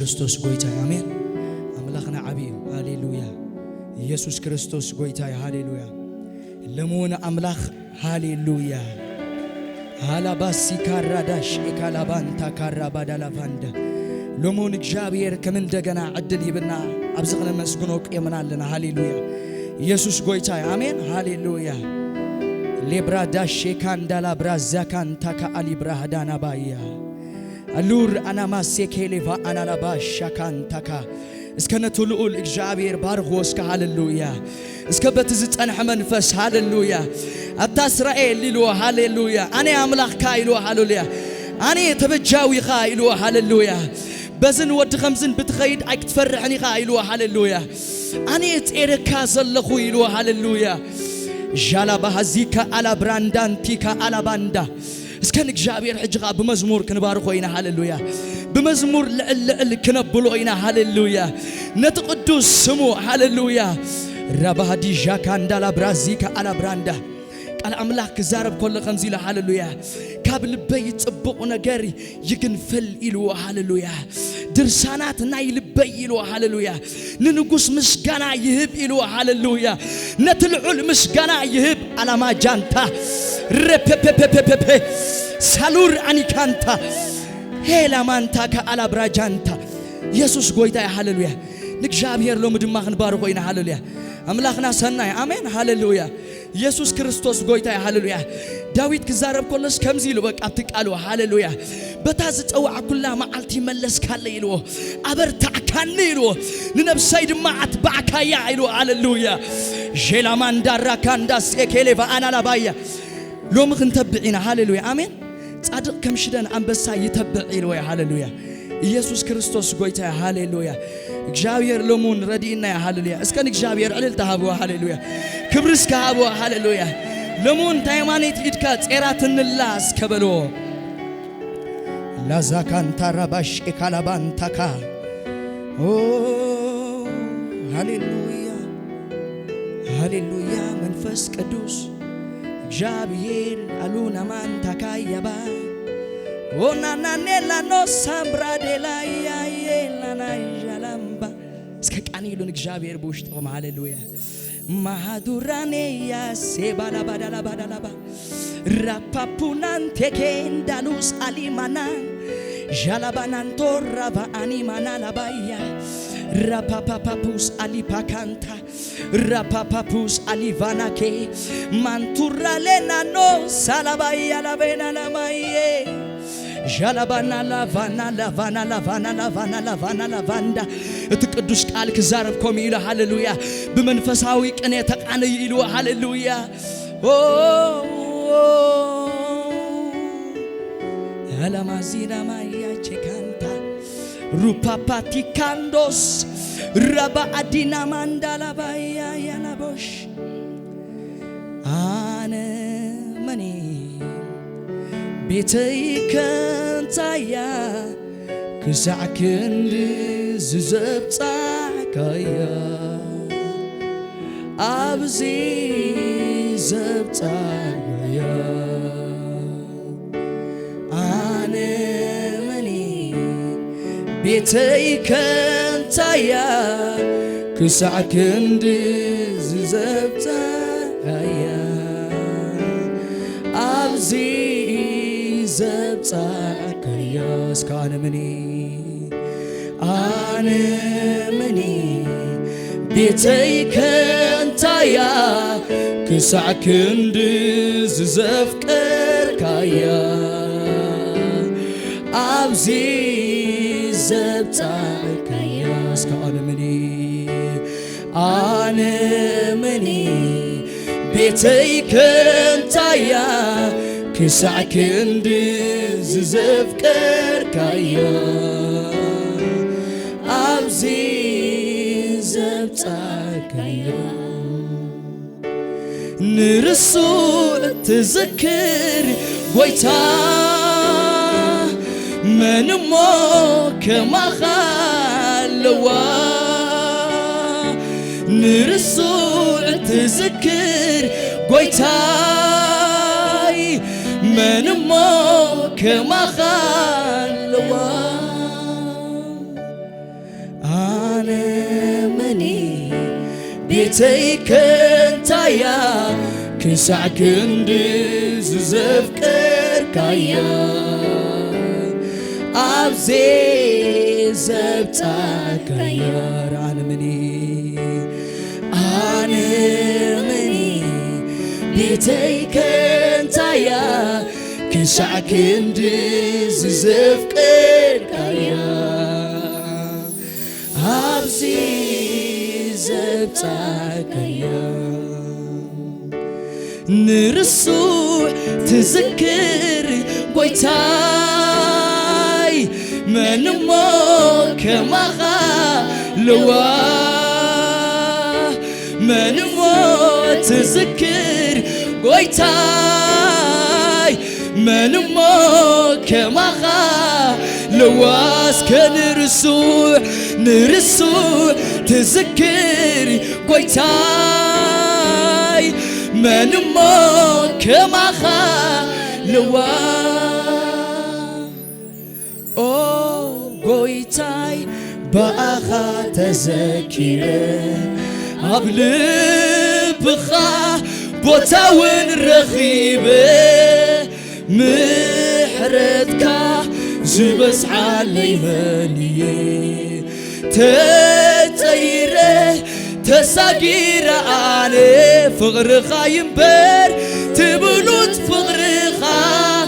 ክርስቶስ ጎይታዬ አሜን አምላኽና ዓቢይ ሃሌሉያ ኢየሱስ ክርስቶስ ጎይታዬ ሃሌሉያ ለሞነ አምላኽ ሃሌሉያ ሃላባሲ ካራዳሽ ኤካላባንታ ካራባዳላቫንዳ ለሞን እግዚአብሔር ከመንደገና ዕድል ይብና አብዝኽነ መስግኖቅ የምናለና ሃሌሉያ ኢየሱስ ጎይታዬ አሜን ሃሌሉያ ሌብራዳሽ ካንዳላ ብራዛካንታ ከአሊብራሃዳና ባያ አሉር አናማሴኬሌቫ አናላባሽ ካንታካ እስከነቱ ልዑል እግዚአብሔር ባርኾስ ሃሌሉያ እስከ በትዝጸንሕ መንፈስ ሃሌሉያ አታ እስራኤል ይሉ ሃሌሉያ አኔ አምላኽካ ይሉ ሃሌሉያ አኔ ተበጃዊኻ ይሉ ሃሌሉያ በዝን ወድ ኸምዝን ብትኸይድ ኣይክትፈርሕኒኻ ይሉ ሃሌሉያ አኔ ጽሬካ ዘለኹ ይሉ ሃሌሉያ ጃላባ ሀዚካ አላብራንዳንቲካ አላባንዳ እስከን እግዚአብሔር ሕጅኻ በመዝሙር ክንባርኾ ኢና ሃሌሉያ በመዝሙር ለዕል ክነብሎ ኢና ሃሌሉያ ነትቅዱስ ስሙ ሃሌሉያ ረባዲ ጃካንዳላ ብራዚካ አላብራንዳ ቃል አምላክ ክዛረብ ኮለ ኸምዚ ለ ሃሌሉያ ካብ ልበይ ጽቡቕ ነገር ይግንፍል ኢሉ ሃሌሉያ ድርሳናት ናይ ልበይ ኢሉ ሃሌሉያ ንንጉስ ምስጋና ይህብ ኢሉ ሃሌሉያ ነትልዑል ምስጋና ይህብ አላማ ጃንታ ረፔፔፔፔፔ ሳሉር አኒካንታ ሄላማንታ ከአላብራ ጃንታ ኢየሱስ ጎይታ ሃሌሉያ ንእግዚአብሔር ሎምድማ ክንባርኾ ኢና ሃሌሉያ አምላኽና ሰናይ አሜን ሃሌሉያ ኢየሱስ ክርስቶስ ጎይታ ሃሌሉያ ዳዊት ክዛረብ ኮለስ ከምዚ ኢሉ በቃ ትቃሉ ሃሌሉያ በታዝ ጸዋዕ ኩላ መዓልቲ መለስ ካለ ኢሉ አበርታካኒ ኢሉ ንነብሰይ ድማ አትባዕካያ ኢሉ ሃሌሉያ ጄላማንዳራ ካንዳስ ኤኬሌቫ አናላባያ ሎሚ ክንተብዒና ሃሌሉያ አሜን ጻድቅ ከምሽደን አንበሳ ይተብዕ ኢሉ ሃሌሉያ ኢየሱስ ክርስቶስ ጎይታ ሃሌሉያ እግዚአብሔር ለሙን ረዲና ሃሌሉያ እስከን እግዚአብሔር ዕልል ተሃብዋ ሃሌሉያ ክብርስ ከሃብዋ ሃሌሉያ ለሙን ታይማኔት ኢድካ ጼራትንላ እስከበሎ ላዛካንታ ራባሽ ኤካላባንታካ ኦ ሃሌሉያ ሃሌሉያ መንፈስ ቅዱስ እግዚአብሔር አሉና ማንታካ ያባ ኦናናኔላ ኖ ሳምብራዴላ ያየላና ጃላምባ እስከ ቃኒሉን እግዚአብሔር በውሽጥም ሃሌሉያ ማሃዱራኔ ያሴባላ ባዳላ ባዳላባ ራፓፑናን ቴኬንዳሉስ አሊማና ጃላባናን ቶራባ አኒማና ላባያ ራፓፓፓፑስ አሊፓካንታ ራፓፓፑስ አሊቫናኬ ማንቱራሌና ኖ ሳላባያ ላቤና ላማዬ ጃላባና ላቫና ላቫና ላቫና ላቫና ላቫና ላቫንዳ እትቅዱስ ቃል ክዛረብ ኮም ኢሉ ሃሌሉያ በመንፈሳዊ ቅኔ ተቃነይ ኢሉ ሃሌሉያ ኦ አላማዚና ማያ ቼካንታ ሩፓፓቲ ካንዶስ ረባ አዲና ማንዳላ ባያ ያላቦሽ አነ መኔ ቤተይ ከንታያ ክሳዕ ክንዲ ዝዘብጻካያ ኣብዚ ዘብጻካያ አነ መኔ ቤተይ ከንታያ ክሳዕ ክንዲ ዝዘብጻካያ ኣብዚ ዘብጻካያ እስካነ መኔ አነ መኔ ቤተይ ከንታያ ክሳዕ ክንዲ ዝዘፍቀርካያ ኣብዚ ዘብጻካያ እስካነ መኔ አነ መኔ ቤተይ ከንታያ ክሳዕ ክንዲ ዝዘፍቀርካያ ኣብዚ ዘብጻካያ ንርሱዕ ትዝክር ጎይታ መንሞ ከማኻ ኣለዋ ንርሱዕ ትዝክር ጎይታይ መንሞ ከማኻ ኣለዋ بيتي كنتايا كسع كندز زفكر كايا أبزي زبتا كايا أنا مني بيتي كنتايا كسع كندز زفكر كايا أبزي زبتاكيا نرسو تذكر قويتاي من موك مغا لوا من موك تذكر قويتاي من موك مغا لواس كنرسو نرسو تذكر قويتاي من موك مخا لوا او قويتاي بأخا تذكير قبل بخا بوتاون رخيبه محردك زبس علي منيه تتيره تساقير علي فغر خايم بر تبلوت فغر خا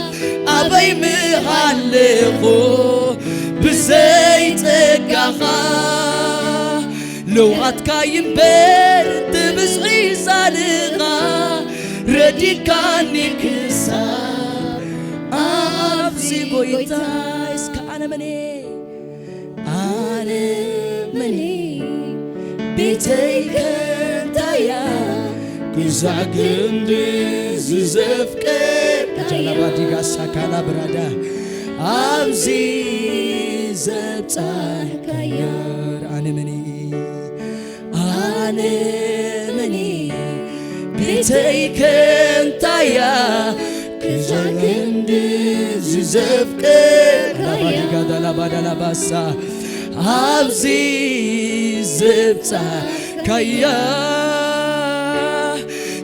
أبي مهالقو بزيت قاخا لو عتكايم بر تبزعي صالغا ردي كاني كسا أبزي بويتايس كأنا مني بيتي كنتايا كزع كندز زفكر جلبا ديغا ساكالا برادا أبزي زبتا كاير أنا مني بيتي كنتايا كزع كندز زفكر جلبا ديغا دلبا دلباسا أبزي زبتا كايا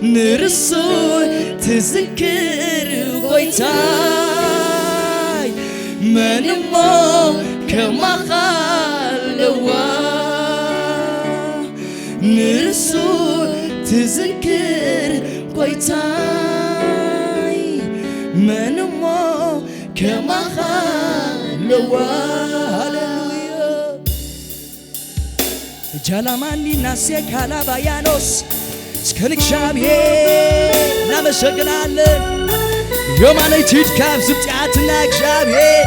نرسو تذكر قويتاي من مو كما خلوا نرسو تذكر قويتاي من مو كما خلوا جلاماني ناسي كالابايانوس سكنك شابيه نامشغلالن يوم علي تيدكاب زبطياتنا كشابيه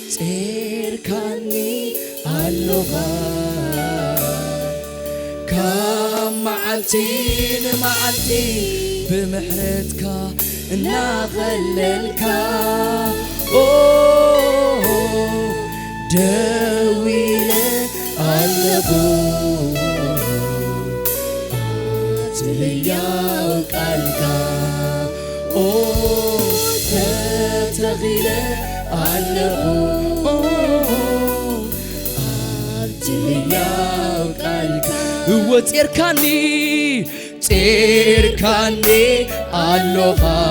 سيركاني اللغة معلتين معلتي بمحرتك نغللك دويلة قلبو تهياك قلبك تتغيلة قلبو تهياك قلبك وتيركاني اللغة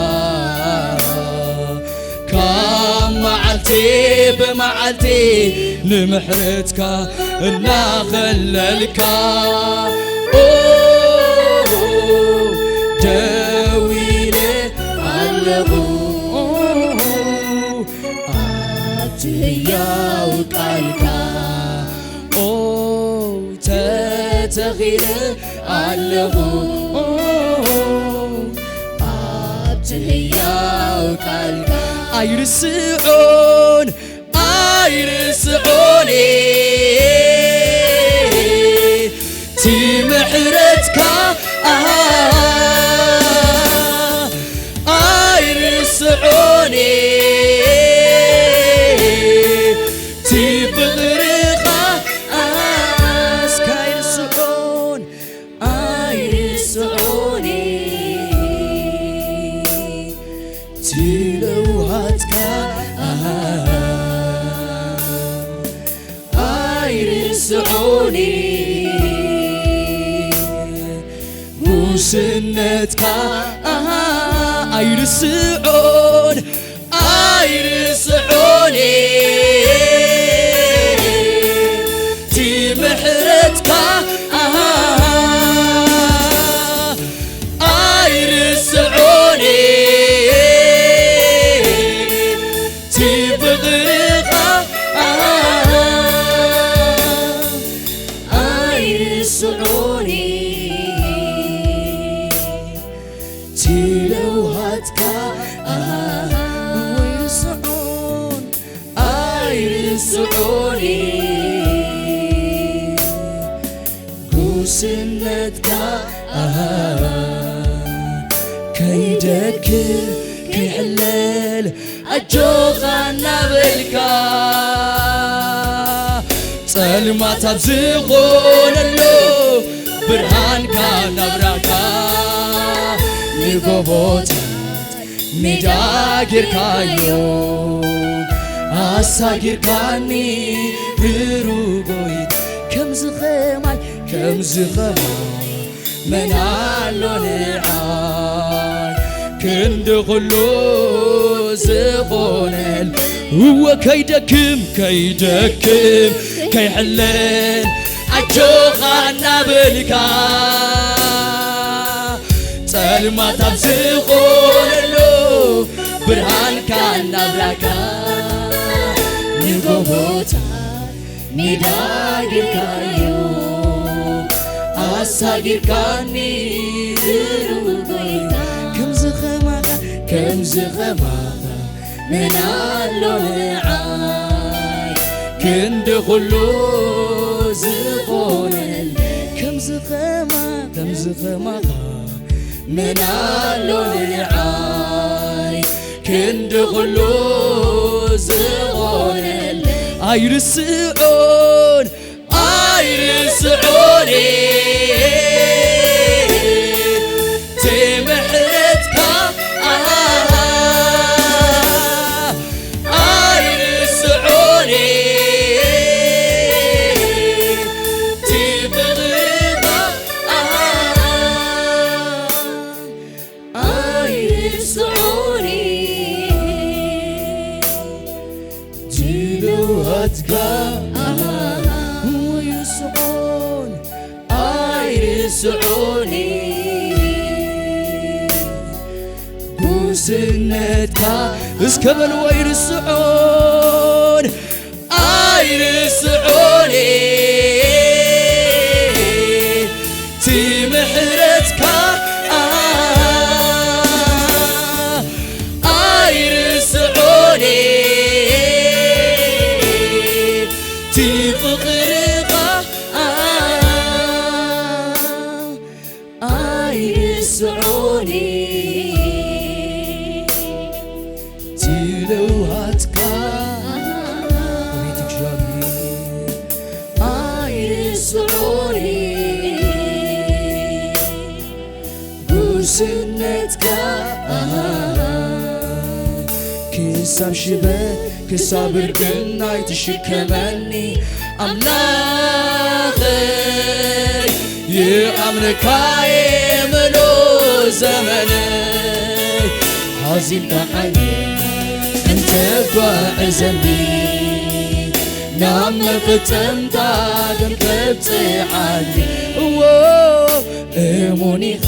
كمعلتي بمعلتي نمحرتك نغللك دويلة قلبو أتهياك قلبك تغير علّه أبتهياك أيرسعوني تمحرتك أيرسعوني تبغرخ أسكايرسعون تلوهاتك يرسعوني موسنتك يرسعوني تمحرتك يرسعوني تبغرقة يرسعوني تلوهاتك يرسعوني قوسنتك كيدك كيحلل أجوغنا بالكا سلمى تبزغون اللو برهان كان نبراكا نقبوتات ميداقير كايون أساقير كاني بروغويت كم زخماي منالو نعاي كند غلو زغونل هو كيدكم كيحلل أجوغانا بالكا سلمى تبزغونلو برهان كان نبراكا نقبوتات ميداقير كايون أساقير كاني بروغويت كم زخماها منالو نعاي كند غلو زغونل كم زخماها منالو نعاي كند غلو زغونل يرسعوني تمحرتك يرسعوني تبغرقة يرسعوني تلوهاتك يرسعوني بوسنتك اسكبل ويرسعون يرسعوني تمحرتك يرسعوني تبغرقة يرسعوني تلوهاتك بيتك جميل يرسعوني بوسنتك كساب شبه كساب رقنا يتشكمني أملاخي يأمرك يملو زمني عزيزك حبيبي انت بعزمي نعم فتمت عدم تبتعدي امونيها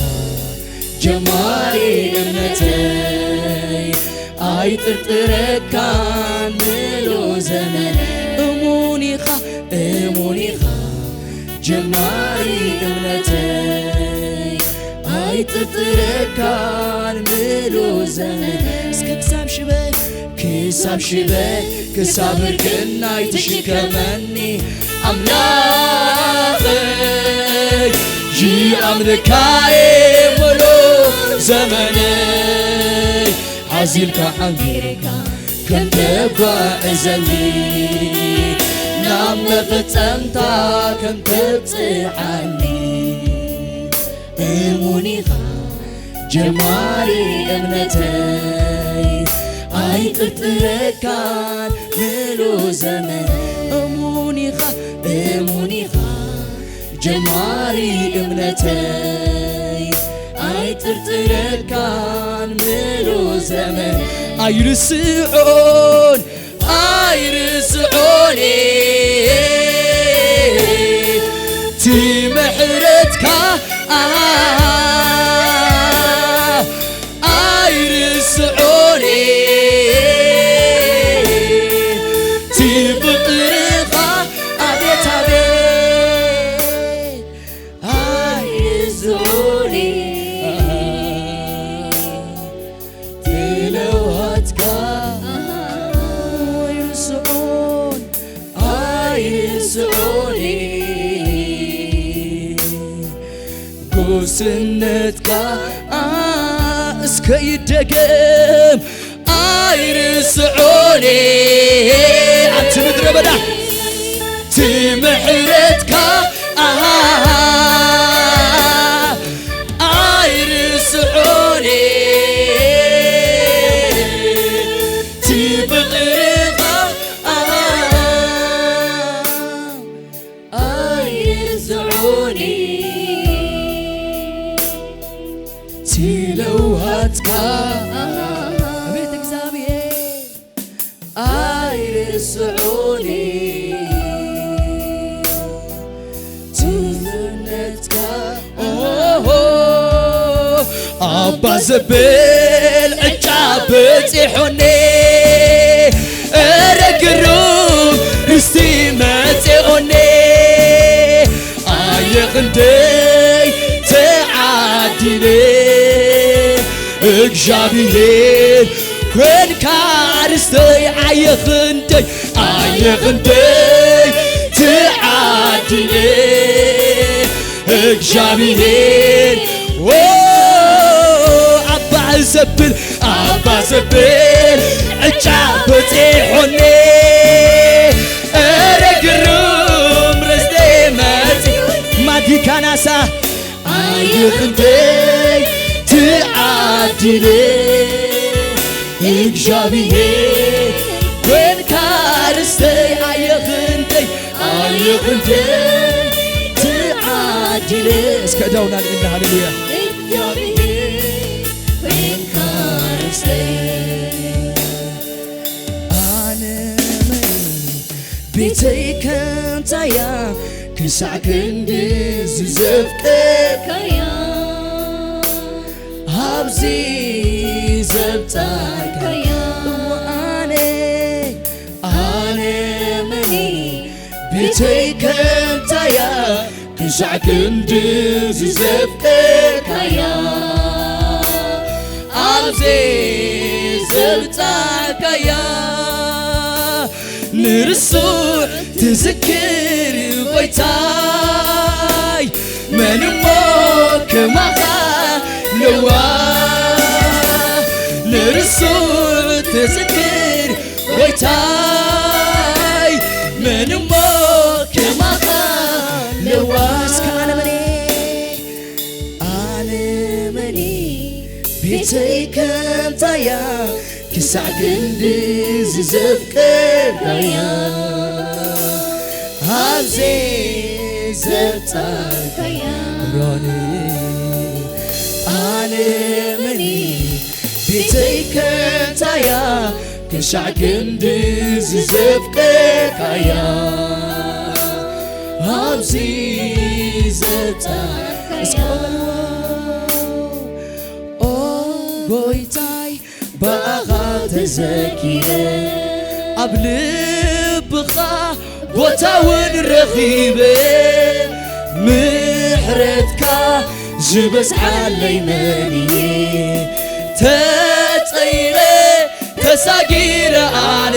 جمالي امنتي اي ترترك كان ملو زمن امونيها جمالي امنتي اي ترترك كان ملو زمن اسكب شبك كساب شبك كساب ركنا يتشكمني أملاخي جي أمريكاي ملو زمني عزيلك حميركا كنت بعزني نعم فتمتا كنت بتعني امونيها جمالي امنتي ኣይጥርጥረካን ምሉ ዘመን እሙኒኻ ጀማሪ እምነተይ ኣይጥርጥረካን ምሉ ዘመን ኣይርስዖን ትምሕረትካ ኣይርስዖን ትፍቅርኻ ኣቤት ኣቤት ኣይርስዖን ትለውሃትካ ኣይርስዖን ጉስነትካ እስከ ይደገም ኣይርስዖን ኣብቲ ምድረ በዳ ትምሕረትካ ኣይርስዖን ትፍቅርኻ ኣይርስዖን ትለውሃትካ አቤት እግዚአብሔር ኣይርስዖን ትምሕረትካ ኣባ ዘብል ዕጫ በፂሖኒ እረግሩም ርስቲ መፂኦኒ ኣየኽንደይ ተዓዲለ እግዚአብሔር ኮንካ ርስተይ ኣየኽንደይ ተዓዲለ እግዚአብሔር ኣባ ዘብል ዕጫ በፂሖኒ እረግሩም ርስቲ ማዲካናሳ ኣየኽንደይ ተዓዲለ እግዚአብሔር ኮንካ ርስተይ ኣየኽንደይ ተዓዲለ እስከ ዳውና ንግና ሃሌሉያ ቤተይ ከንታያ ክሳዕ ክንዲ ዝዘፍቀርካያ ኣብዚ ዘብፃርካያ ኣነ መኒ ቤተይ ከንታያ ክሳዕ ክንዲ ዝዘፍቀርካያ ኣብዚ ዘብፃርካያ ንርሱዕ ትዝክር ጎይታይ መንሞ ከማኻ ለዋ ንርሱዕ ትዝክር ጎይታይ መንሞ ከማኻ ለዋ እስከ ኣነመኒ ቤተይ ከንታያ ክሳዕ ክንዲ ዝዘፍቀርካያ ኣብዚ ዘብፃርካያ ኣነ መኒ ቤተይ ከንታያ ክሳዕ ክንዲ ዝዘፍቀርካያ ኣብዚ ዘብፃርካያ ጎይታይ በኣኻ ተዘኪረ ኣብ ልብኻ ቦታውን ረኺበ ምሕረትካ ዝበዝሓለይ መንየ ተፀይረ ተሳጊረ ኣነ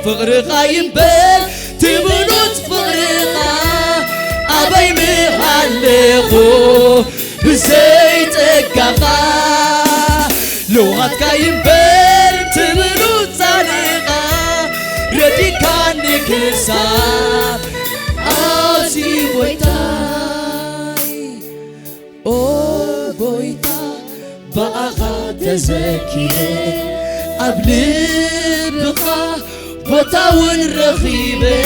ፍቕርኻ ይንበል ትብሉት ፍቕርኻ ኣበይ ምሃለኹ ብዘይጸጋኻ ልውሃትካ ይንበር ትብሉት ጻድቓ ረዲካኒ ክሳብ ኣብዚ ጎይታይ ኦ ጎይታ በኣኻ ተዘኪረ أبلبخا بطاون رخيبة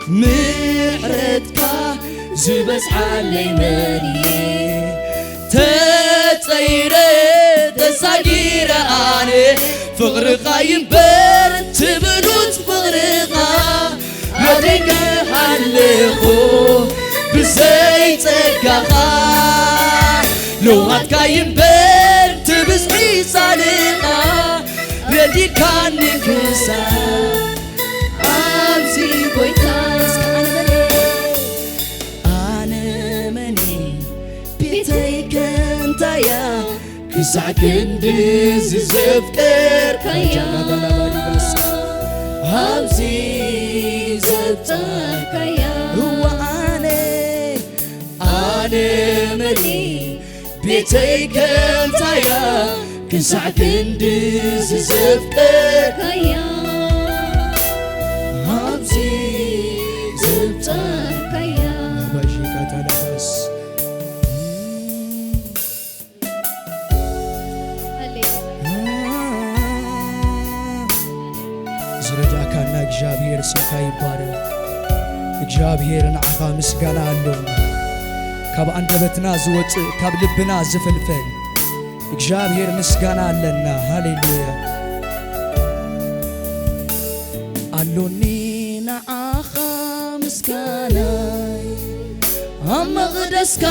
معرتكا زبس علي مريه تطيري تساجير آني فغرقا ينبر تبنوت فغرقا هديك حلقو بزيت اقاقا لو هاتكا ينبر تبسعي صالقا ردي كان نكسا أمسي بويتاس أنا مني بيتيك انت يا كسعك اندز زفتر كيا أمسي زفتر كيا هو أنا مني بيتيك انت يا كسعك اندز زفتر كيا أمسي زفتر كيا باشيكا تنفس زرداكنا እግዚአብሔር ስምካ ይባረክ እግዚአብሔር ንዓኻ ምስጋና ኣለና ካብ አንደበትና ዝወፅእ ካብ ልብና ዝፈልፈል እግዚአብሔር ምስጋና ኣለና ሃሌሉያ አሎኒ ንዓኻ ምስጋና አመቅደስካ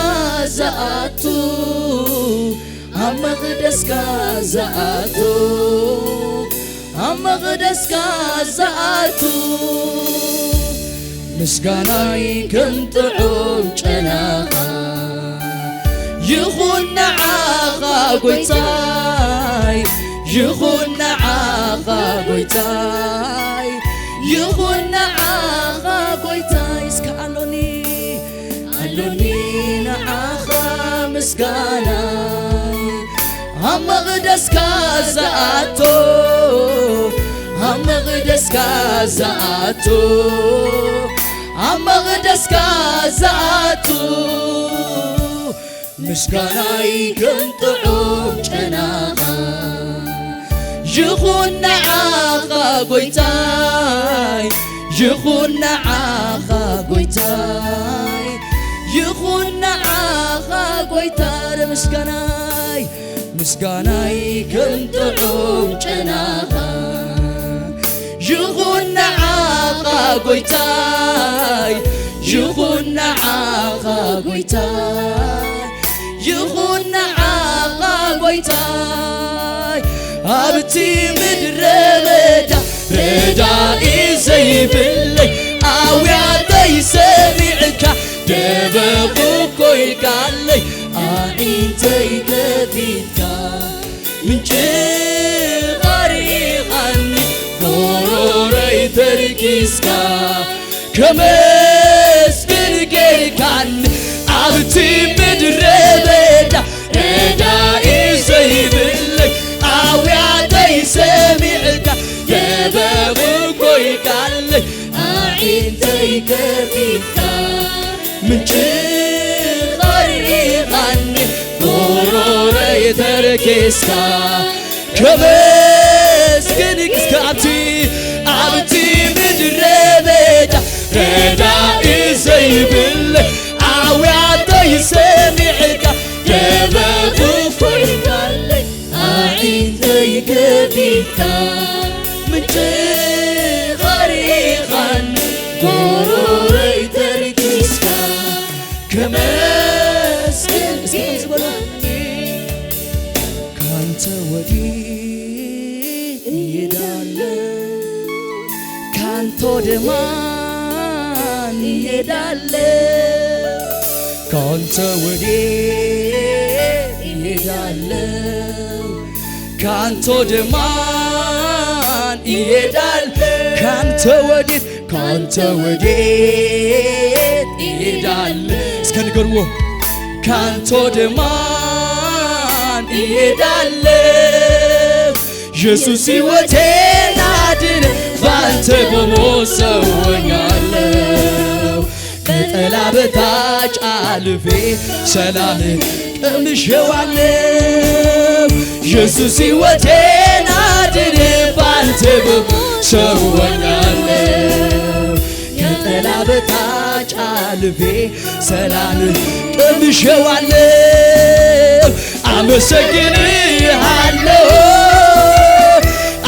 ዘአቱ አመቅደስካ ዘአቱ አመቅደስካ ዘአቱ ምስጋናይ ከም ጥዑም ጨናኻ ይኹን ንዓኻ ጐይታይ ይኹን ንዓኻ ጐይታይ ይኹን ንዓኻ ጐይታይ እስከ አሎኒ ንዓኻ ምስጋናይ አመቅደስካ ዘአቱ አመቅደስካ ዘአቱ አመቅደስካ ዘአቱ ምስጋናይ ከም ጥዑም ጨናኻ ይኹን ንዓኻ ጐይታይ ይኹን ንዓኻ ጐይታይ ይኹን ንዓኻ ጐይታይ ምስጋናይ ከም ጥዑም ጨናኻ ይኹን ንዓኻ ጐይታይ ይኹን ንዓኻ ጐይታይ ይኹን ንዓኻ ጐይታይ ኣብቲ ምድረ በዳ ረዳኢ ዘይብለይ ኣውያተይ ሰሚዕካ ደበኹ ኮይካለይ ኣዒንተይ ከፊትካ ምንጭ ቐሪኻኒ ጎሮረይ ተርኪስካ ከመስግን ጌርካኒ ኣብቲ ምድረ በዳ ረዳኢ ዘይብለይ ኣውያተይ ሰሚዕካ ደበኹ ኮይካለይ ኣዒንተይ ከፊትካ ምንጭ ቐሪኻኒ ጎሮረይ ተርኪስካ ከመስግን እስከ ኣብቲ ምድረ በዳ ረዳኢ ዘይብለይ ኣውያተይ ሰሚዕካ ደበኹ ኮይካለይ ኣዒንተይ ከፊትካ ምንጭ ቐሪኻኒ ጎሮረይ ተርኪስካ ከመስግን ዝበለኒ ካንተ ወዲህ እሄዳለሁ ካንተ ወደ ማን እሄዳለሁ ካንተ ወዴት እሄዳለሁ ካንተ ወደ ማን እሄዳለሁ ካንተ ወዴት እሄዳለሁ እስከ ንገርዎ ካንተ ወደ ማን እሄዳለሁ ኢየሱስ ሕይወቴን አድን ባንተ በሞት ሰውኛለሁ ከጥላ በታች አልፌ ሰላምን ቀምሼዋለሁ ኢየሱስ ሕይወቴን ላድን ባንተ ሰው ሆኛለሁ ከጥላ በታች አልፌ ሰላምን ቀምሼዋለሁ አመሰግንሃለሁ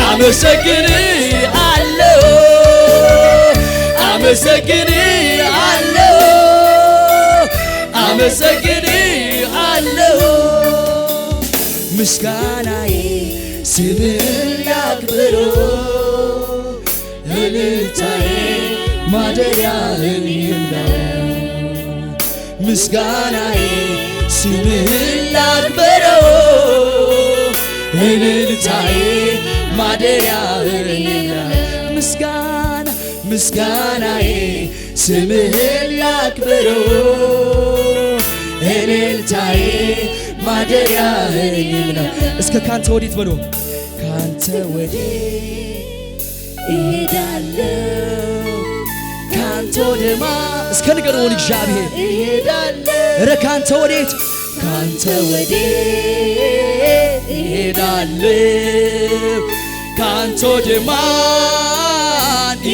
አመሰግንሃለሁ አመሰግንሃለሁ አመሰግንሃለሁ ምስጋናዬ ስምህን ላክብረው እልልታዬ ማደሪያህን ይሙላው ምስጋናዬ ስምህን ላክብረው እልልታዬ ማደሪያህን ይሙላው ምስጋናዬ ስምህን ላክብረው እልልታዬ ማደሪያህን ይሙላው እስከ ካንተ ወዴት በሉ ካንተ ወዴት እሄዳለሁ ካንተ ወደማ እስከ ንገሩን እግዚአብሔር እሄዳለሁ ኧረ ካንተ ወዴት እሄዳለሁ ካንተ ወደማን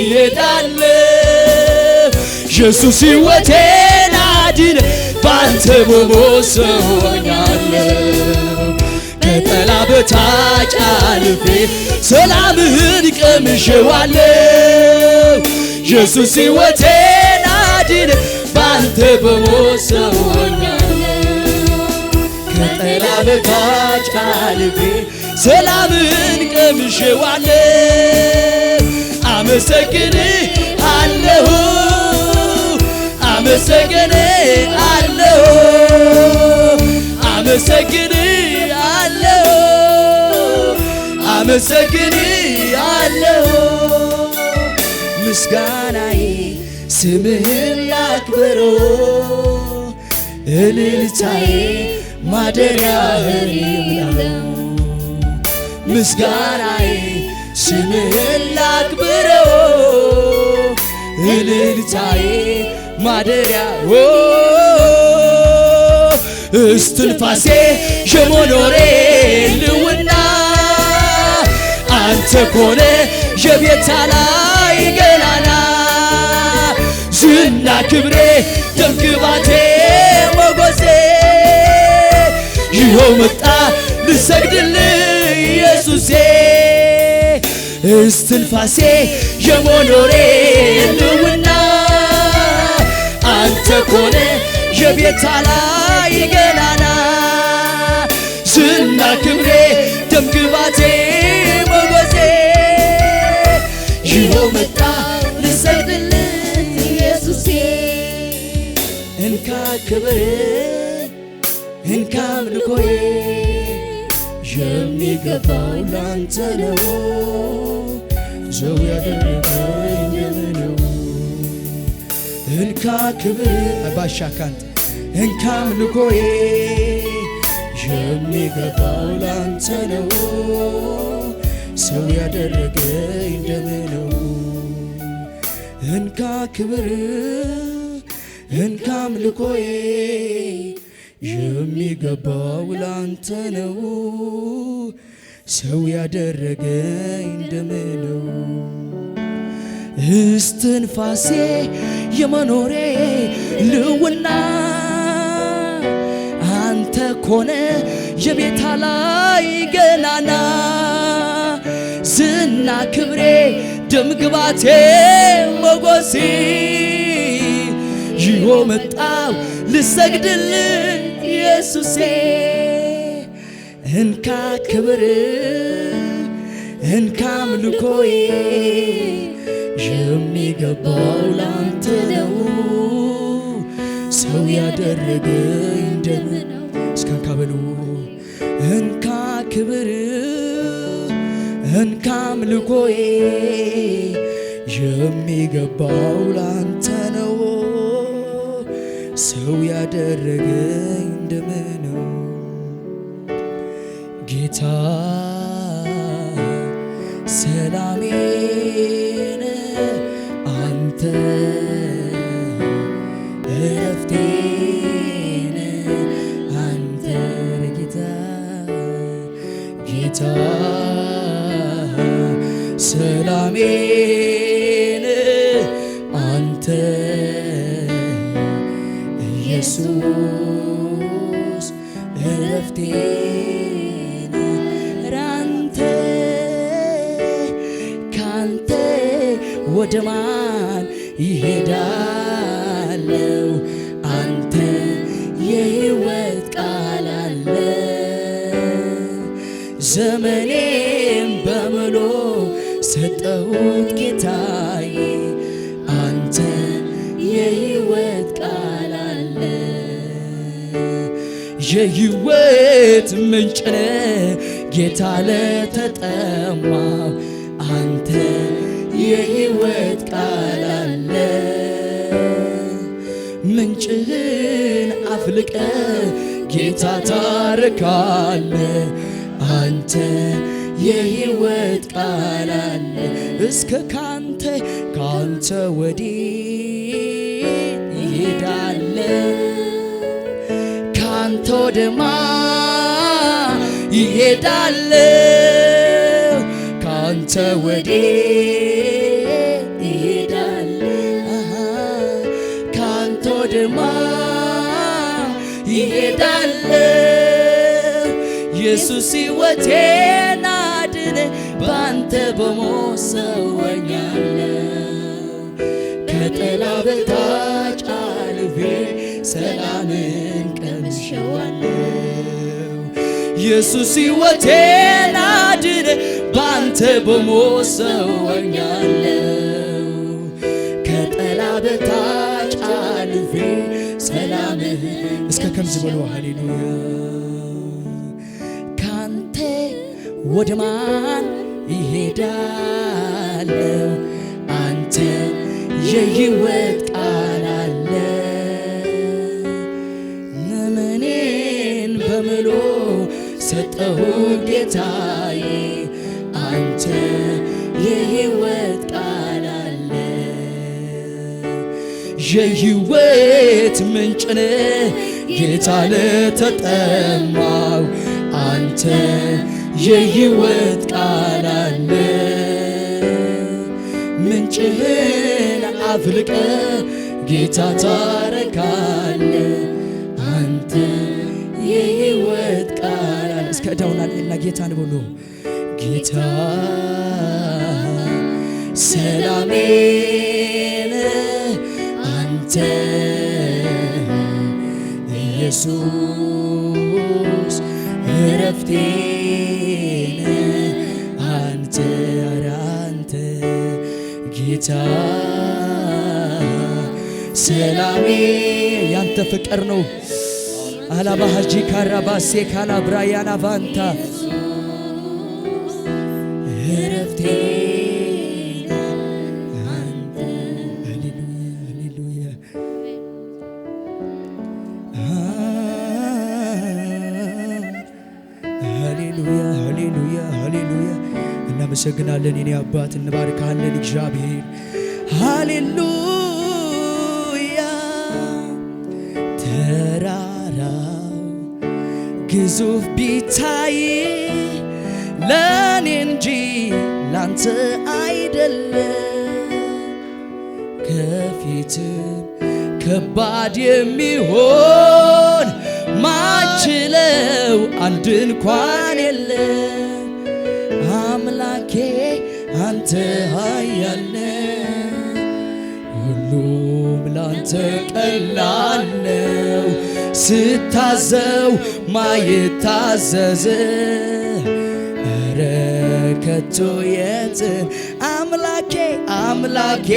እሄዳለሁ ኢየሱስ ሕይወቴን አድነ ባንተ በሞት ሰው ሆኛለሁ ከጥላ በታች አልፌ ሰላምህን ቀምሼዋለሁ ኢየሱስ ሕይወቴን አድነ ባንተ በሞት ሰው ሆኛለሁ ከጥላ በታች አልፌ ሰላምህን ቀምሼዋለሁ አመሰግንሃለሁ አመሰግንሃለሁ አመሰግንሃለሁ አመሰግንሃለሁ ምስጋናዬ ስምህን ላክብረው እልልታዬ ማደሪያህን ይሙላው ምስጋናዬ ስምህን ላክብረው እልልታዬ ማደሪያ እስትንፋሴ የመኖሬ ልውና አንተ ኮነ የቤታ ላይ ገናና ዝና ክብሬ ደምግባቴ ሞገሴ ይኸው መጣ ልሰግድልህ ኢየሱሴ እስትንፋሴ የመኖሬ ልውና አንተ ኮነ የቤታ ላይ ገናና ዝና ክብሬ ደምግባቴ ሞገሴ ይኸው መጣ ልሰግድልህ ኢየሱሴ እንካ ክብር እንካ አምልኮዬ የሚገባው ላንተ ነው ሰው ያደረገኝ ነው እንካ ክብር ባሻ ካንተ እንካ አምልኮዬ የሚገባው ላንተ ነው ሰው ያደረገኝ ነው እንካ ክብር እንካ አምልኮዬ የሚገባው ላንተ ነው ሰው ያደረገኝ ነው እስትንፋሴ የመኖሬ ልውና አንተ ኮነ የቤታ ላይ ገናና ዝና ክብሬ ደምግባቴ ሞገሴ ይኸው መጣው ልሰግድልህ ኢየሱሴ እንካ ክብር እንካ አምልኮዬ የሚገባው ላንተ ነው ሰው ያደረገኝ ነው እስከንካ በሉ እንካ ክብር እንካ አምልኮዬ የሚገባው ላንተ ነው ሰው ያደረገኝ ነው ጌታ ሰላሜን አንተ እረፍቴን አንተ ጌታ ሰላሜን አንተ ኢየሱስ እረፍቴን ራንተ ካንተ ወደ ማን ይሄዳለው አንተ የሕይወት ቃል አለ ዘመኔም በሙሉ ሰጠሁት ጌታዬ አንተ የሕይወት ቃል አለ የሕይወት ምንጭ ነህ ጌታ ለተጠማው አንተ የሕይወት ቃል አለ ምንጭህን አፍልቀ ጌታ ታረካለህ አንተ የሕይወት ቃል አለ እስከ ካንተ ወዴት ይሄዳለሁ ካንተ ወደ ማን ይሄዳለሁ ካንተ ወዴት ይሄዳለሁ ካንተ ወደ ማን ይሄዳለሁ ኢየሱስ ሕይወቴን አድነ ባንተ በሞት ሰውኛለሁ ከጠላት በታች አልፌ ሰላምን ቀምሼዋለሁ ኢየሱስ ሕይወቴን አድነ ባንተ በሞት ሰውኛለሁ ከጠላት በታች አልፌ ሰላምን እስከ ከምዝ በሉ ሃሌሉያ ወደ ማን ይሄዳለሁ አንተ የሕይወት ቃል አለ ዘመኔን በሙሉ ሰጠሁ ጌታዬ አንተ የሕይወት ቃል አለ የሕይወት ምንጭ ነህ ጌታ ለተጠማው አንተ የሕይወት ቃል አለ ምንጭህን አፍልቀ ጌታ ታረካለ አንተ የሕይወት ቃል አለ እስከ ዳውናልና ጌታን ብሎ ጌታ ሰላሜን አንተ ኢየሱስ እረፍቴን አንተ አንተ ጌታ ሰላሜ ያንተ ፍቅር ነው አላባሃጂ ካራባሴ ካላብራያና ቫንታ እረፍቴን አንተ ሃሌሉያ ሃሌሉያ ሃሌሉያ ሃሌሉያ እናመሰግናለን የኔ አባት እንባርካለን እግዚአብሔር ሃሌሉያ ተራራው ግዙፍ ቢታይ ለኔ እንጂ ላንተ አይደለም ከፊት ከባድ የሚሆን ማችለው አንድ እንኳን የለም አምላኬ አንተ ኃያል ሁሉም ላንተ ቀላል ነው ስታዘው ማይታዘዝ ኧረ ከቶ የትን አምላኬ አምላኬ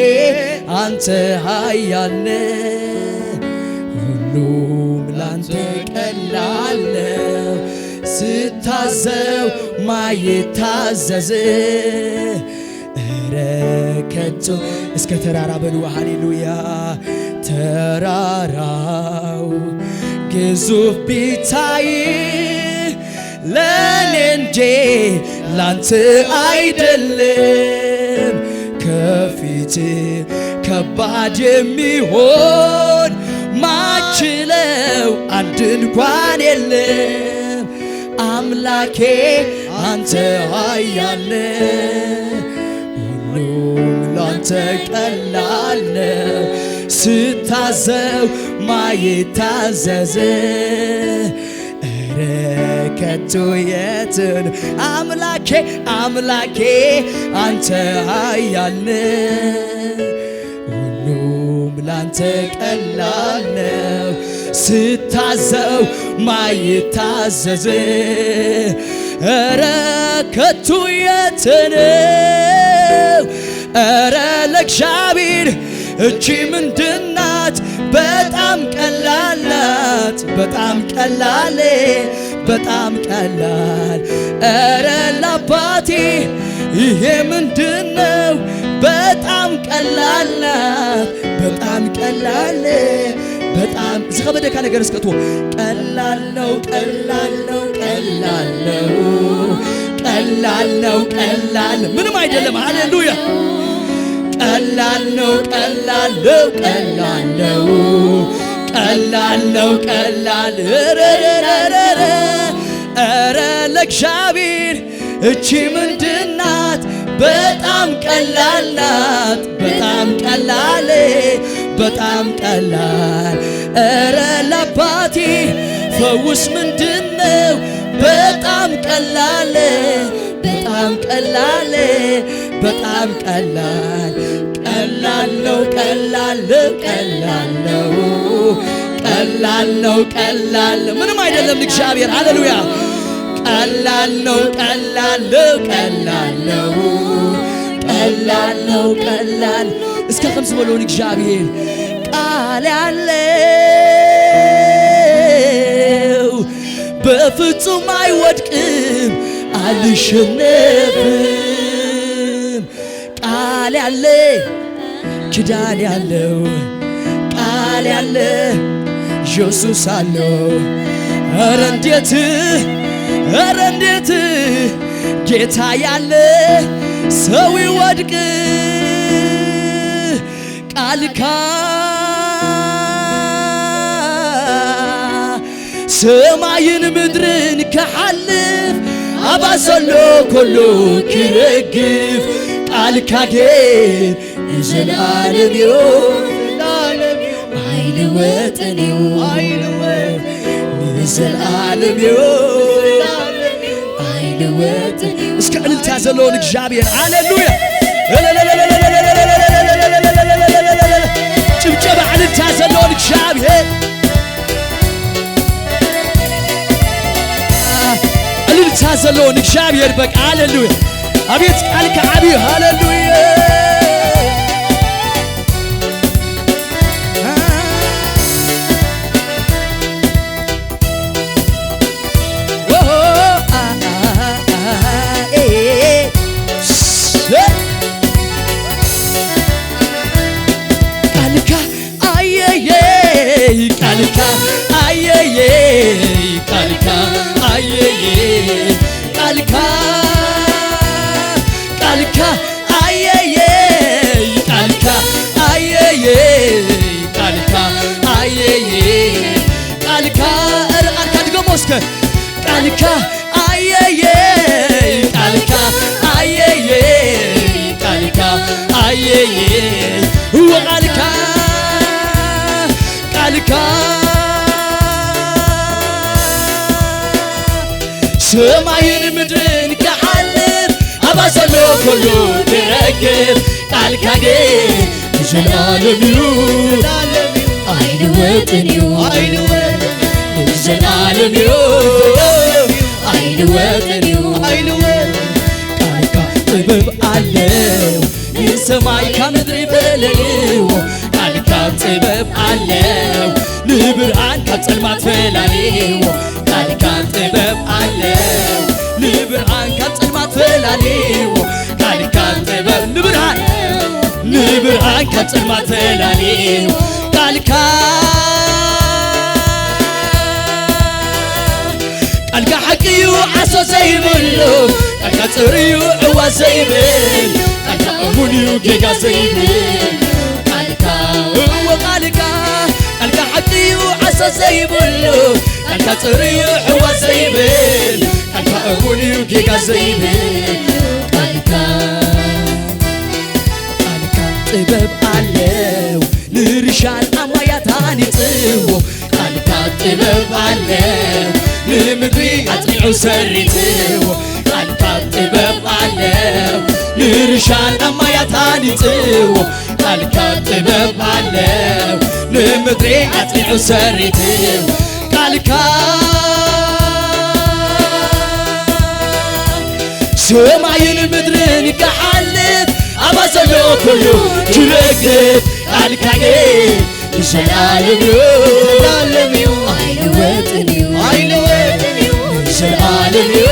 አንተ ኃያል ሁሉም ላንተ ቀላል ነው ስታዘው ማይታዘዝ ኧረ ከቶ እስከ ተራራ በሉ ሃሌሉያ ተራራው ግዙፍ ቢታይ ለኔ እንጂ ላንተ አይደለም ከፊት ከባድ የሚሆን ማችለው አንድ እንኳን የለም አምላኬ አንተ ኃያል ቀላል ነው ስታዘው ማይታዘዝ ከቶ የትን አምላኬ አምላኬ አንተ ኃያል ሁሉም ላንተ ቀላል ነው ስታዘው ማይታዘዝ ከቶ የትን ለእግዚአብሔር እቺ ምንድናት በጣም ቀላል ናት በጣም ቀላል በጣም ቀላል ለአባቴ ይሄ ምንድነው በጣም ቀላል ናት በጣም ቀላል በጣም ዝኸበደካ ነገር እስከቶ ቀላል ነው ቀላል ነው ቀላል ነው ቀላል ነው ቀላል ምንም አይደለም ሃሌሉያ ቀላል ነው ቀላል ነው ቀላል ነው ቀላል ነው ቀላል ለእግዚአብሔር እቺ ምንድናት በጣም ቀላል ናት በጣም ቀላል በጣም ቀላል ለአባቴ ፈውስ ምንድነው በጣም ቀላል በጣም ቀላል በጣም ቀላል ቀላል ነው ቀላል ቀላል ነው ቀላል ነው ቀላል ምንም አይደለም እግዚአብሔር ሃሌሉያ ቀላል ነው ቀላል ቀላል ነው ቀላል ነው ቀላል እስከ ከምስ በሎን እግዚአብሔር ቃል ያለው በፍጹም አይወድቅም አልሸነፍም ቃል ያለ ኪዳን ያለው ቃል ያለ ኢየሱስ አለው ኧረ እንዴት ጌታ ያለ ሰው ይወድቅ ቃልካ ሰማይን ምድርን ከሐልፍ አባሰሎ ኮሎ ክረግፍ ቃልካ ግን የዘላለም አይልወጥኔው የዘላለም አይልወጥኔው እስከ እልልታ ዘለውን እግዚአብሔር ሃሌሉያ ጭብጨባ እልልታ ዘለውን እግዚአብሔር እልልታ ዘለውን እግዚአብሔር በቃ ሃሌሉያ አቤት ቃልካ አብይ ሃሌሉያ ቃልካ አየዬ ቃልካ አየዬ ቃልካ ቃልካ አየዬ ቃልካ አየዬ ቃልካ አየዬ ቃልካ ቃልካ ድገሞስከ ቃልካ አየዬ ቃልካ አየዬ ቃልካ አየዬ ወቃልካ ቃልካ ሰማይን ምድርን ከሐልፍ አባሰሎ ኮሎ ክረግፍ ቃልካ ግን የዘላለም አይልወጥኔው የዘላለም አይልወጥኔው ቃልካ ጥበብ አለው የሰማይ ከምድር በለሌው ቃልካ ጥበብ አለው ንብርሃን ከጽልማት ፈላሌው ቃልካ ጥበብ አለው ንብርሃን ከጽልማት ፈላሌው ቃልካ ጥበብ ንብርሃን ከጽልማት ፈላሌው ቃልካ ቃልካ ሐቂዩ ዓሶ ዘይብሉ ቃልካ ጽርዩ ዕዋ ዘይብል ቃልካ እሙንዩ ጌጋ ዘይብል ቃልካ ቃልካ ሐቂዩ ዓሶ ዘይብሉ ቃልካ ጽርዩ ዕዋ ዘይብል ቃልካ እሙንዩ ጌጋ ዘይብል ቃልካ ጥበብ አለው ንርሻን አማያታን ይጥዎ ቃልካ ጥበብ አለው ንምድሪ አጥኒዑ ሰሪትዎ ቃልካ ጥበብ አለው ንርሻን አማያታን ይጥዎ ቃልካ ጥበብ አለው ንምድሪ አጥኒዑ ሰሪትዎ ቃልካ ሰማይን ምድርን ይከሓልፍ አባዘሎ ኩሉ ትረግብ ቃልካ ይዘላለምዩ ዘላለምዩ አይለወጥንዩ አይለወጥንዩ ዘላለምዩ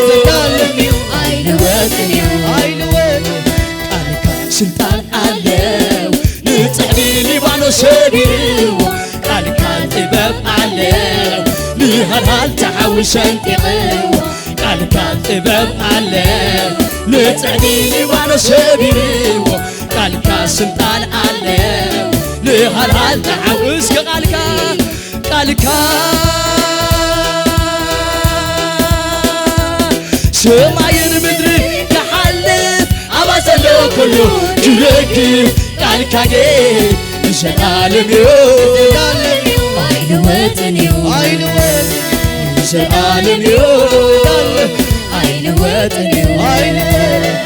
ዘላለምዩ አይለወጥንዩ አይለወጥንዩ ቃልካ ስልጣን አለው ንጽሕኒ ሊባኖስ ሰቢርዎ ቃልካ ጥበብ አለው ንሃልሃል ተሓዊሰን ጢቕዎ ቃልካ ጥበብ አለው ንጽሕኒ ሊባኖስ ሰቢርዎ ቃልካ ስልጣን አለው ንሃልሃል ተሓዊስ ቃልካ ቃልካ ሰማይን ምድሪ ይሓልፍ አባዘሎ ኩሉ ትረግብ ቃልካ ይዘላለምዩ ዘላለምዩ አይለወጥንዩ አይለወጥንዩ ዘላለምዩ አይለወጥንዩ አይለወጥንዩ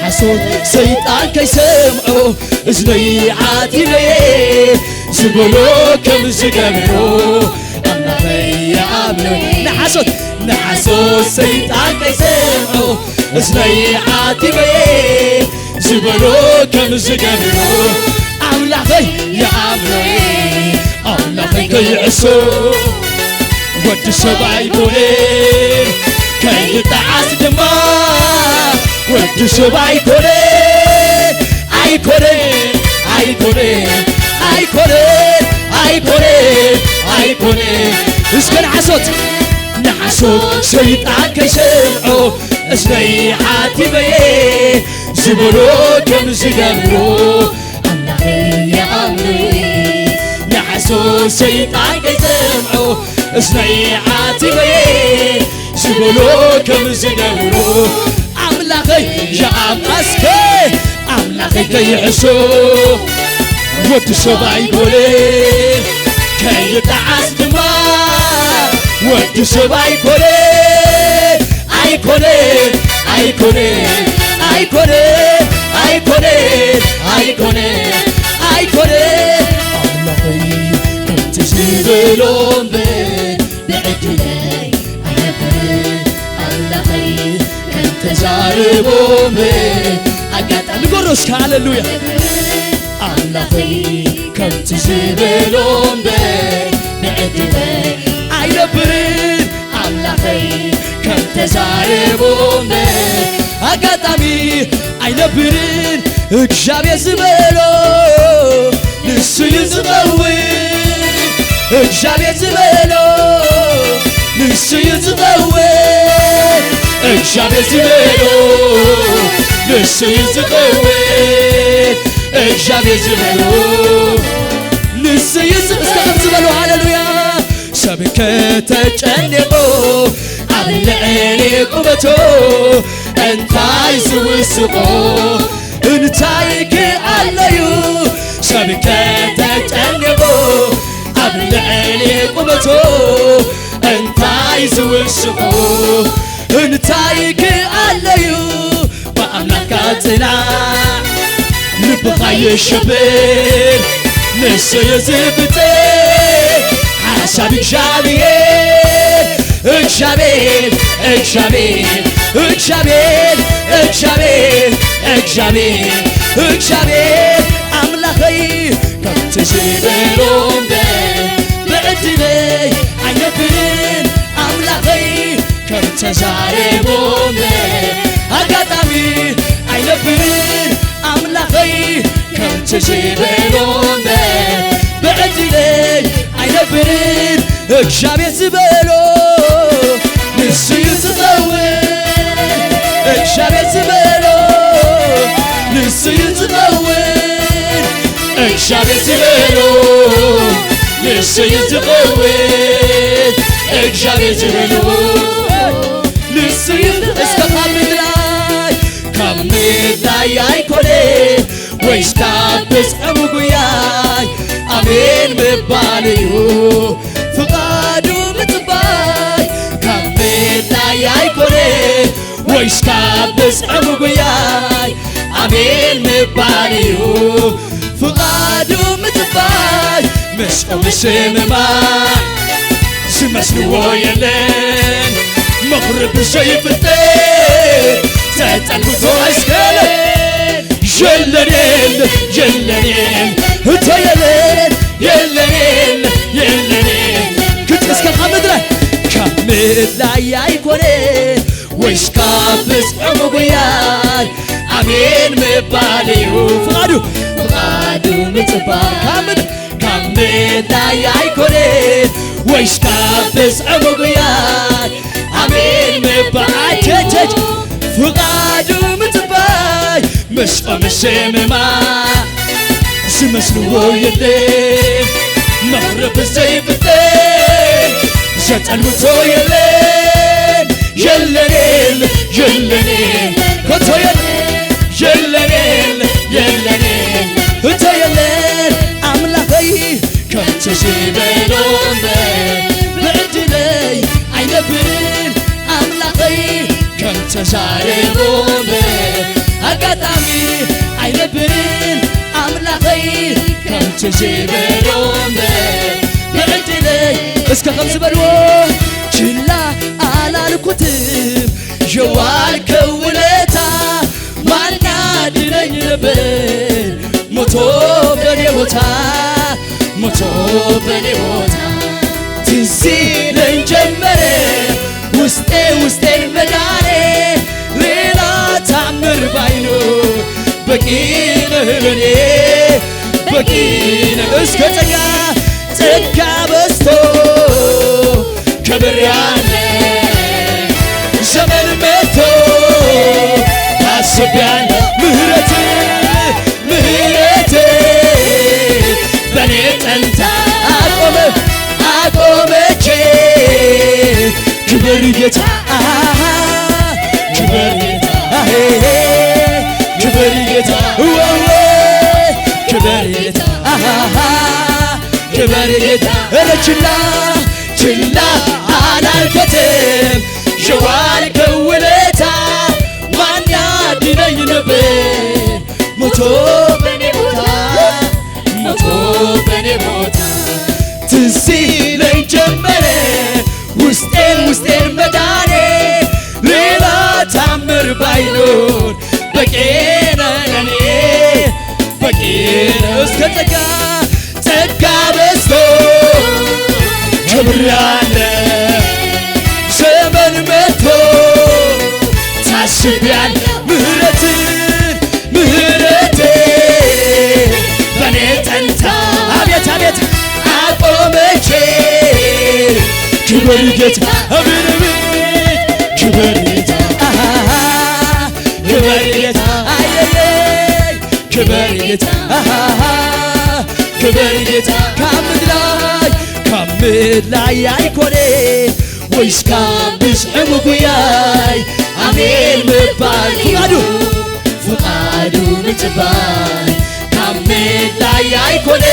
نحسود سيطان كيسمعو اذني عاتبي زبلو كم زقبرو الله بي عاملو نحسود سيطان كيسمعو اذني عاتبي زبلو كم زقبرو أملاخي يا عاملو أملاخي كيعسو ود سبعي كولي كي يتعاس دما ود سبعي كولي أي كولي أي كولي أي كولي أي كولي أي كولي اسكن نحسوت سيطان كيسمعو اسني عاتبي زبلو كم زقبرو أملاخي يا عاملي نحسوت سيطان كيسمعو اسني عاتبي زبلو كم زقبرو أملاخي يا أسكي أملاخي كيحسو ود سبعي كولي كي يتعاس دما ود سبعي كولي أي كولي أي كولي أي كولي أي كولي أي كولي أي كولي أملاخي كنت زبلون بعدلي أنا بريد أملاخي كنت زاربون أقاطع نقرش هاللويا أملاخي كنت زبلون بعدلي أنا بريد أملاخي كنت زاربون أقاطعمي أنا بريد اكشابي زبلو نسو يزغوي اكشابي زبلو نسو يزغوي اكشابي زبلو نسو يزغوي اكشابي زبلو نسو يزغوي استخدم زبلو هاللويا سبكة تجنبو عبلعني قبتو انتاي سوسقو انتايك عليو سبكة تجنبو عبلعني قبتو انتاي سوسقو انتايك عليو بأملاكاتنا نبغى يشبر نسو يزبتي حسابك جابير اكشابير اكشابير اكشابير اكشابير اكشابير اكشابير أملاخي كنت زبلون بعدلي عينبرين أملاخي كنت زاربون أقاطعمي عينبرين أملاخي كنت زبلون بعدلي عينبرين اكشابير زبلو نسو يزغوي اكشابير زبلو نسو يزغوي اكشابير زبلو نسو يزغوي اكشابير زبلو نسو يزغوي اسكا كامدلاي اي كولي ويستا بسعمقياي أمين مباليو فقادو متباي كمل لا يكوني ويشكا بسعمقياي أمين مباليو فقادو متباي مش مماي سمسلو يلين مغرب شايف الدين تتنبتو عسكالين يلنين يلنين هتا يلنين كنت اسكال خمدره كمل لا يكوني ويش كابس عمقياي أمين مباليو فغادو متبال كمل لا يكوني ويش كابس عمقياي أمين مبالي تجج فغادو متباي مش مما سمسلو يلين مغرب الزيب الدين جات المتو يلين يلنين هتو يلنين هتو يلين أملاخي كم تجيبنون بعدلي عين برين أملاخي كم تجاربون أقدامي عين برين أملاخي كم تجيبنون بعدلي اسكا خمس بلوه جلا على الكتب جوال كولتا وانا ديني نبين موتو بني موتا تنسيلن جمري وسطي المداري ليلا تعمر باينو بقينا اسكا تكا بستو كبرياني زمن متو تاسبيان مهرتي بنيت انت اقومتي كبريتا ችላ አላልኩትም ሸዋል ከውለታ ማን ያድነኝ ነበር ሞቶ በኔ ቦታ ትዝ ይለኝ ጀመረ ውስጤን መዳኔ ሌላ ታምር ባይኖር በቂ ነው ለኔ እስከ ጸጋ በዝቶ ክብራለ ዘመን መጥቶ ታስቢያል ምህረት በኔ ጠንታ አቤት አቆመቼ ክብር ጌታ ክብር ጌታ ከምድር ላይ አይኮኔ ወይስ ካብስ ዕሙጉያይ አሜን ምባል ፍቃዱ ምትባል ከምድር ላይ አይኮኔ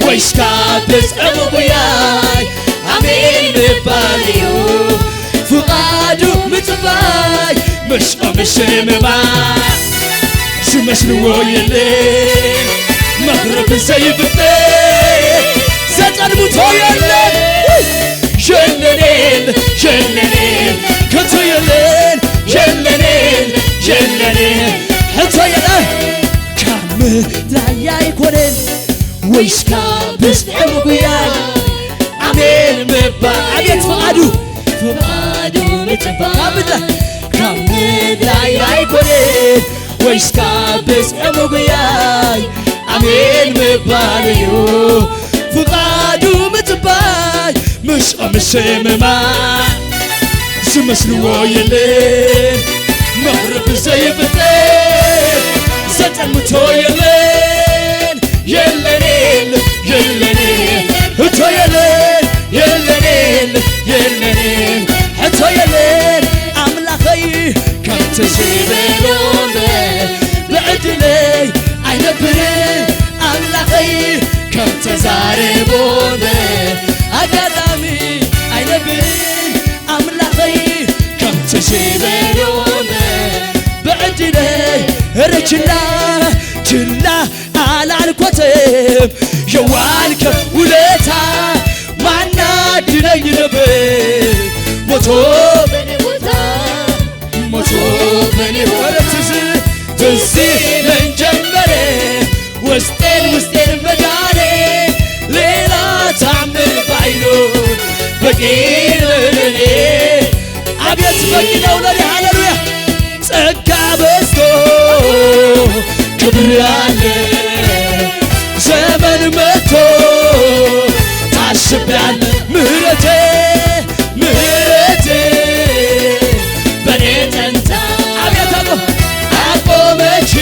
ወይስ ካብስ ዕሙጉያይ አሜን ምባል ፍቃዱ ምትባል ምሽምማ ስመስልዎ የለን መግረብ ዘይብጤ ዘጠንሙቶ የለን ከቶ የለን ሕቶ የለን ከምድር አይኮነን ወይስ ካብስ ዕሙጉያይ አሜን ምባል አቤት ፍቃዱ ምትባል ከምድር አይኮነን ወይስ ካብስ ዕሙጉያይ አሜን ምባል ፍቃዱ ምትባል ምሽምማ ስመስልዎ የለን መግረብ ዘይብጤ ዘጠንሙቶ የለን ሕቶ የለን ሕቶ የለን አምላኸይ ከምቲ ዝበሎነ ብዕድለይ አይነ አይነብርን አምላኸይ ከም ተዛረቦም ኣጋጣሚ አይነብርን አምላኸይ ከም ተሸበሮም በዕድለይ ረችላ ችላ አላልኮትም የዋልከ ውለታ ማናድነኝ ነበር ሞቶ በኔ ቦታ ሞቶ በኔ ወረትዝ ትዝ ይለኝ ጀመረ ውስጤን መዳኔ ሌላ ታምር ባይኖር በቂ ለኔ አቤት በቂ ነው ለኔ ሃሌሉያ ጸጋ በዝቶ ክብር ያለ ዘመን መጥቶ ታስቤያለ ምህረቴ በኔ ተንታ አቤት አቆመች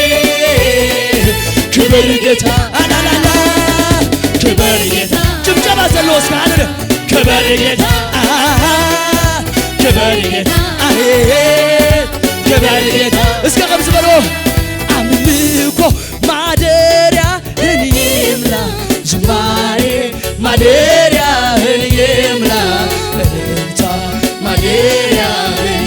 ክብር ጌታ አላላላ ክብር ጌታ ጭብጨባ ዘሎ እስካለ ክብር ጌታ ክብር ጌታ ክብር ጌታ እስከ ቀምስ በሎ አምልኮ ማደሪያህን ይምላ ዝማሬ ማደሪያህን ይምላ እልልታ ማደሪያህን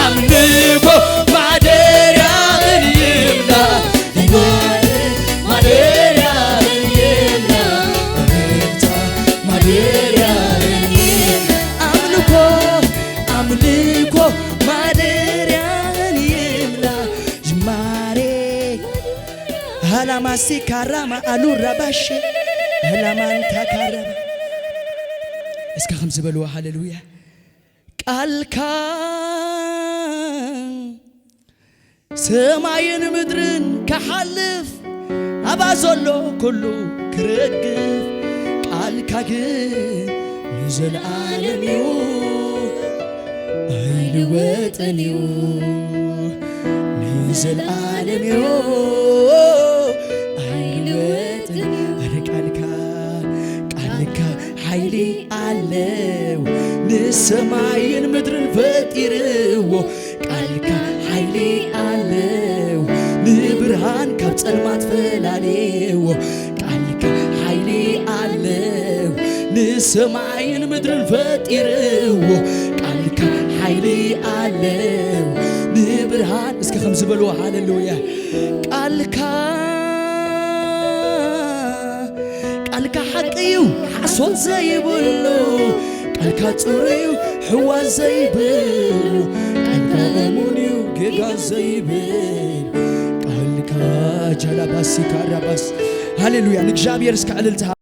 አምልኮ ማደሪያህን ይምላ ማደሪያህን ይምላ እልልታ ማደሪያህን አምልኮ ማደሪያህን ይምላ ዝማሬ ሃላማሲ ካራማ አሉራባሽ ሃላማንታ ካራማ እስከ خمس በሉ ሃሌሉያ ቃልካ ሰማይን ምድርን ከሐልፍ አባዘሎ ኩሉ ክረግፍ ቃልካ ግን ለዘላለም እዩ አይልወጥን እዩ ለዘላለም እዩ አይልወጥን ቃልካ ኃይሌ አለው ለሰማይን ምድርን ፈጢርዎ ቃልካ ኃይሌ አለው ለብርሃን ካብ ጸልማት ፈላልዎ ቃልካ ኃይሌ አለው ለሰማይን ምድርን ፈጢርዎ ቃልካ ኃይሌ አለው ለብርሃን እስከ خمس በሉ ሃሌሉያ ቃልካ حقيو حصل زيبلو قالك طريو حوا زيبلو قالك امونيو جيغا زيبل قالك جلباسي كرباس هاليلويا نجابير اسك عللتها